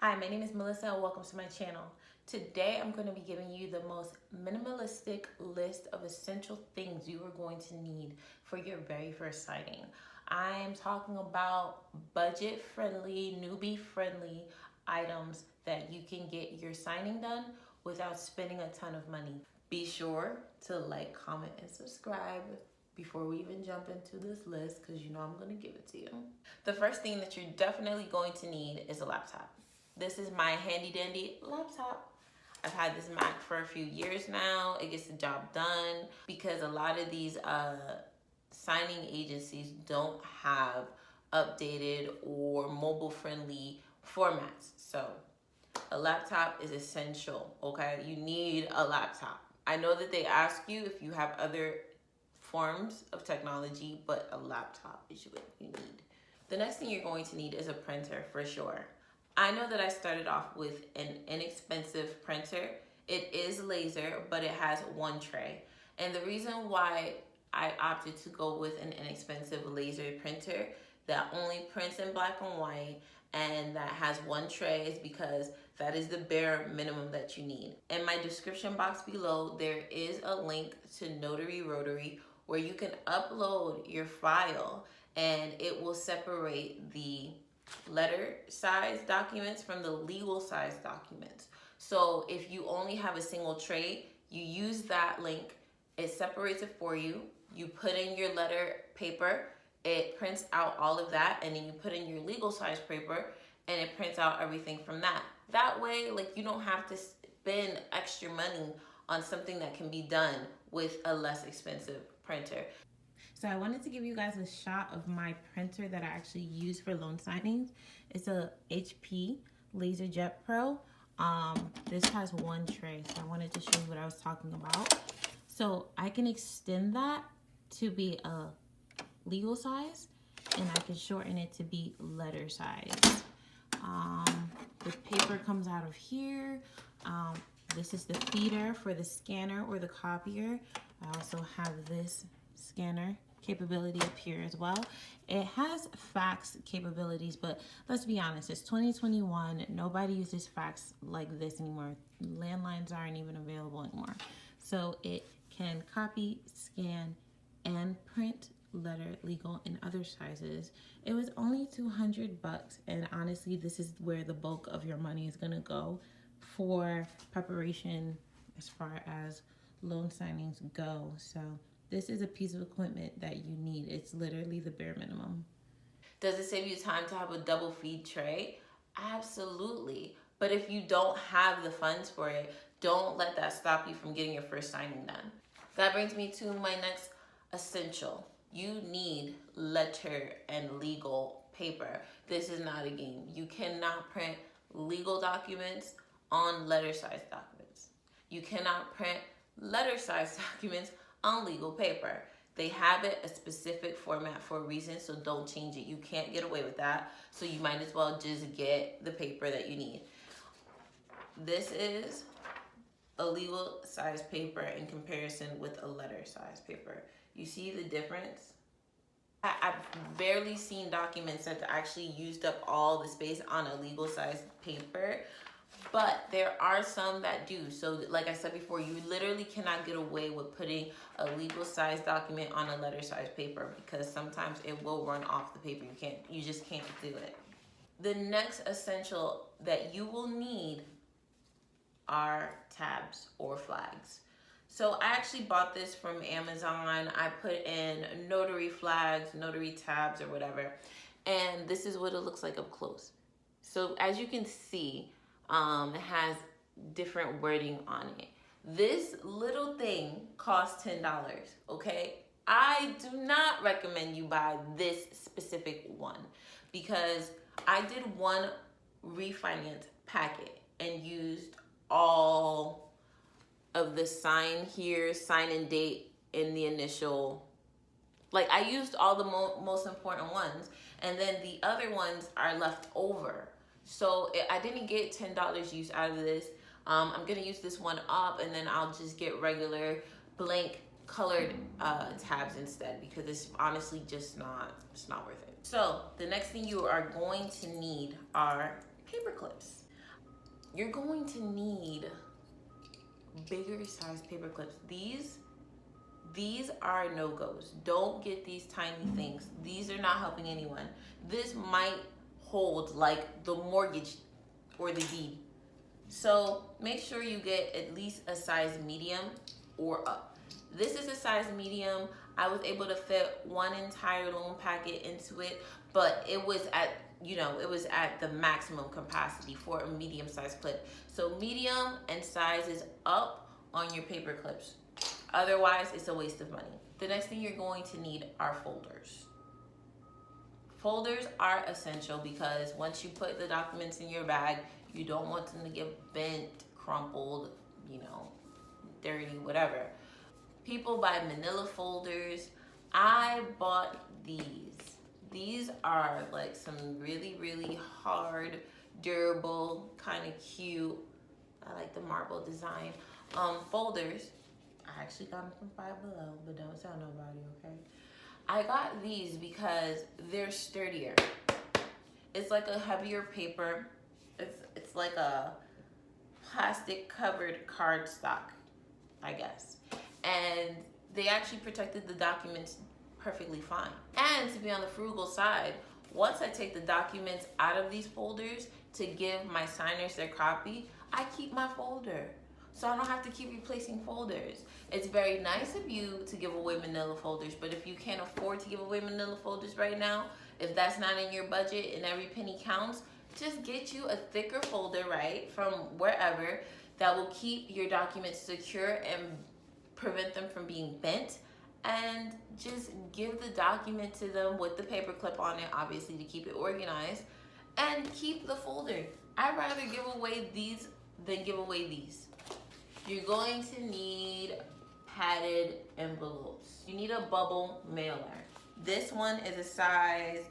Hi, my name is Melissa and welcome to my channel. Today I'm going to be giving you the most minimalistic list of essential things you are going to need for your very first signing. I'm talking about budget-friendly, newbie-friendly items that you can get your signing done without spending a ton of money. Be sure to like, comment, and subscribe before we even jump into this list because you know I'm going to give it to you. The first thing that you're definitely going to need is a laptop. This is my handy dandy laptop. I've had this Mac for a few years now. It gets the job done because a lot of these signing agencies don't have updated or mobile friendly formats. So a laptop is essential, okay? You need a laptop. I know that they ask you if you have other forms of technology, but a laptop is what you need. The next thing you're going to need is a printer for sure. I know that I started off with an inexpensive printer. It is laser, but it has one tray. And the reason why I opted to go with an inexpensive laser printer that only prints in black and white and that has one tray is because that is the bare minimum that you need. In my description box below, there is a link to Notary Rotary where you can upload your file and it will separate the letter size documents from the legal size documents. So if you only have a single tray, you use that link, it separates it for you, you put in your letter paper, it prints out all of that, and then you put in your legal size paper and it prints out everything from that. That way, like, you don't have to spend extra money on something that can be done with a less expensive printer. So I wanted to give you guys a shot of my printer that I actually use for loan signings. It's a HP Laserjet Pro. This has one tray, so I wanted to show you what I was talking about. So I can extend that to be a legal size, and I can shorten it to be letter size. The paper comes out of here. This is the feeder for the scanner or the copier. I also have this scanner capability up here as well. It has fax capabilities, but let's be honest, it's 2021. Nobody uses fax like this anymore. Landlines aren't even available anymore. So it can copy, scan, and print letter, legal, and other sizes. It was only $200, and honestly, this is where the bulk of your money is gonna go for preparation as far as loan signings go. So this is a piece of equipment that you need. It's literally the bare minimum. Does it save you time to have a double feed tray? Absolutely. But if you don't have the funds for it, don't let that stop you from getting your first signing done. That brings me to my next essential. You need letter and legal paper. This is not a game. You cannot print legal documents on letter size documents. You cannot print letter size documents on legal paper. They have it a specific format for a reason, so don't change it. You can't get away with that, so you might as well just get the paper that you need. This is a legal size paper in comparison with a letter size paper. You see the difference? I've barely seen documents that actually used up all the space on a legal size paper, but there are some that do. So like I said before, you literally cannot get away with putting a legal size document on a letter size paper because sometimes it will run off the paper. You just can't do it. The next essential that you will need are tabs or flags. So I actually bought this from Amazon. I put in Notary Flags, Notary tabs, or whatever. And this is what it looks like up close. So as you can see, it has different wording on it. This little thing costs $10, okay? I do not recommend you buy this specific one because I did one refinance packet and used all of the sign here, sign and date in the initial, like I used all the most important ones, and then the other ones are left over. So I didn't get $10 use out of this. I'm gonna use this one up, and then I'll just get regular blank colored tabs instead because it's honestly just not worth it. So the next thing you are going to need are paper clips. You're going to need bigger size paper clips. These are no-goes. Don't get these tiny things. These are not helping anyone. This might hold like the mortgage or the deed. So make sure you get at least a size medium or up. This is a size medium. I was able to fit one entire loan packet into it, but it was at, it was at the maximum capacity for a medium size clip. So medium and size is up on your paper clips. Otherwise, it's a waste of money. The next thing you're going to need are folders. Folders are essential because once you put the documents in your bag, you don't want them to get bent, crumpled, dirty, whatever. People buy Manila folders. I bought these. These are like some really, really hard, durable, kind of cute. I like the marble design folders. I actually got them from Five Below, but don't tell nobody, okay? I got these because they're sturdier. It's like a heavier paper. It's like a plastic covered cardstock, I guess. And they actually protected the documents perfectly fine. And to be on the frugal side, once I take the documents out of these folders to give my signers their copy, I keep my folder. So I don't have to keep replacing folders. It's very nice of you to give away Manila folders, but if you can't afford to give away Manila folders right now, if that's not in your budget and every penny counts, just get you a thicker folder, right, from wherever that will keep your documents secure and prevent them from being bent, and just give the document to them with the paper clip on it, obviously to keep it organized, and keep the folder. I'd rather give away these than give away these. You're going to need padded envelopes. You need a bubble mailer. This one is a size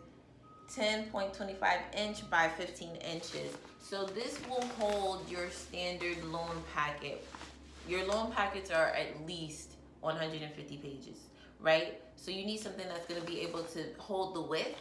10.25 inch by 15 inches. So this will hold your standard loan packet. Your loan packets are at least 150 pages, right? So you need something that's gonna be able to hold the width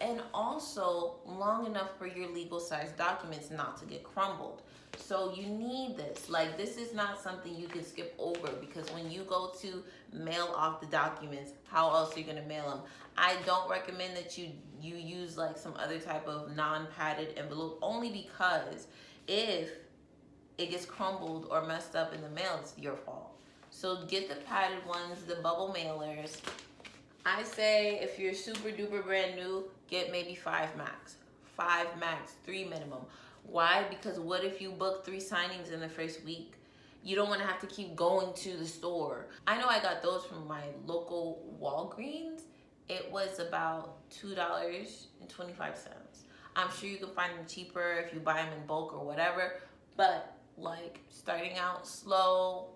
and also long enough for your legal size documents not to get crumbled. So you need this. Like, this is not something you can skip over, because when you go to mail off the documents, how else are you gonna mail them? I don't recommend that you use like some other type of non-padded envelope, only because if it gets crumbled or messed up in the mail, it's your fault. So get the padded ones, the bubble mailers. I say if you're super duper brand new, get maybe 5 max. 5 max, 3 minimum. Why? Because what if you book 3 signings in the first week? You don't want to have to keep going to the store. I know I got those from my local Walgreens. It was about $2.25. I'm sure you can find them cheaper if you buy them in bulk or whatever. But like, starting out slow,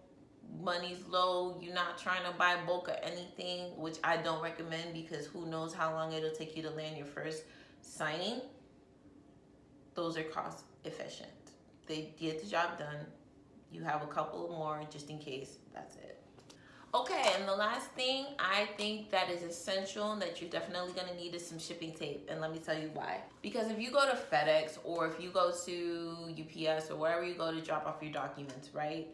money's low, you're not trying to buy bulk or anything, which I don't recommend, because who knows how long it'll take you to land your first signing. Those are cost efficient. They get the job done. You have a couple more just in case. That's it. Okay, and the last thing I think that is essential that you're definitely gonna need is some shipping tape, and let me tell you why. Because if you go to FedEx or if you go to UPS or wherever you go to drop off your documents, right?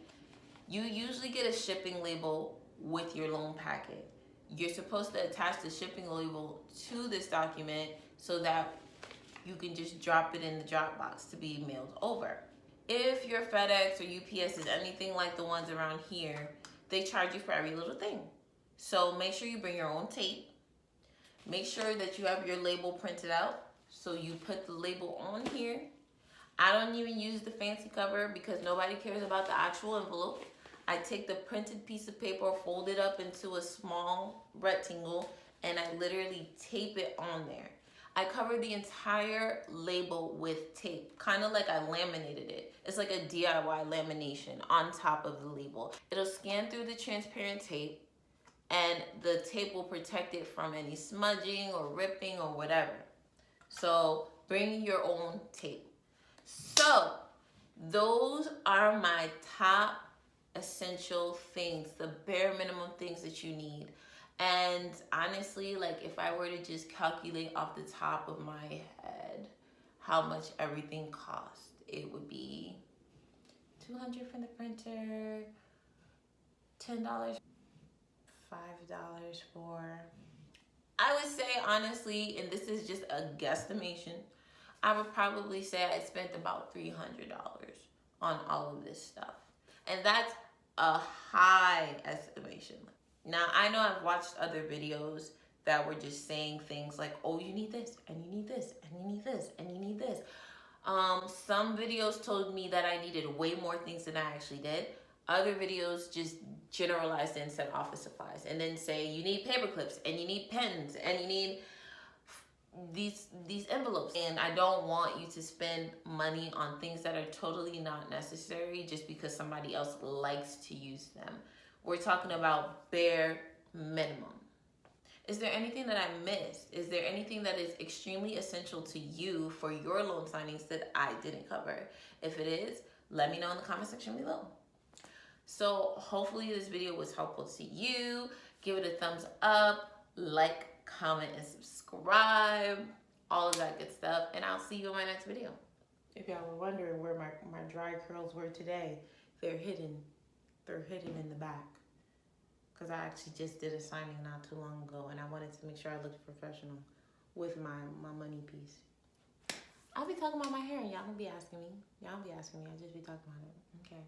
You usually get a shipping label with your loan packet. You're supposed to attach the shipping label to this document so that you can just drop it in the drop box to be mailed over. If your FedEx or UPS is anything like the ones around here, they charge you for every little thing. So make sure you bring your own tape. Make sure that you have your label printed out. So you put the label on here. I don't even use the fancy cover because nobody cares about the actual envelope. I take the printed piece of paper, fold it up into a small rectangle, and I literally tape it on there. I covered the entire label with tape, kind of like I laminated it. It's like a DIY lamination on top of the label. It'll scan through the transparent tape, and the tape will protect it from any smudging or ripping or whatever. So bring your own tape. So those are my top essential things, the bare minimum things that you need. And honestly, like, if I were to just calculate off the top of my head how much everything cost, it would be $200 from the printer, $10, $5 for, I would say honestly, and this is just a guesstimation, I would probably say I spent about $300 on all of this stuff. And that's a high estimation. Now, I know I've watched other videos that were just saying things like, oh, you need this, and you need this, and you need this, and you need this. Some videos told me that I needed way more things than I actually did. Other videos just generalized and said office supplies, and then say you need paper clips, and you need pens, and you need these envelopes. And I don't want you to spend money on things that are totally not necessary just because somebody else likes to use them. We're talking about bare minimum. Is there anything that I missed? Is there anything that is extremely essential to you for your loan signings that I didn't cover? If it is, let me know in the comment section below. So hopefully this video was helpful to you. Give it a thumbs up, like, comment, and subscribe. All of that good stuff. And I'll see you in my next video. If y'all were wondering where my dry curls were today, they're hidden. They're hidden in the back. Because I actually just did a signing not too long ago, and I wanted to make sure I looked professional with my money piece. I'll be talking about my hair, and y'all don't be asking me. Y'all don't be asking me. I'll just be talking about it. Okay.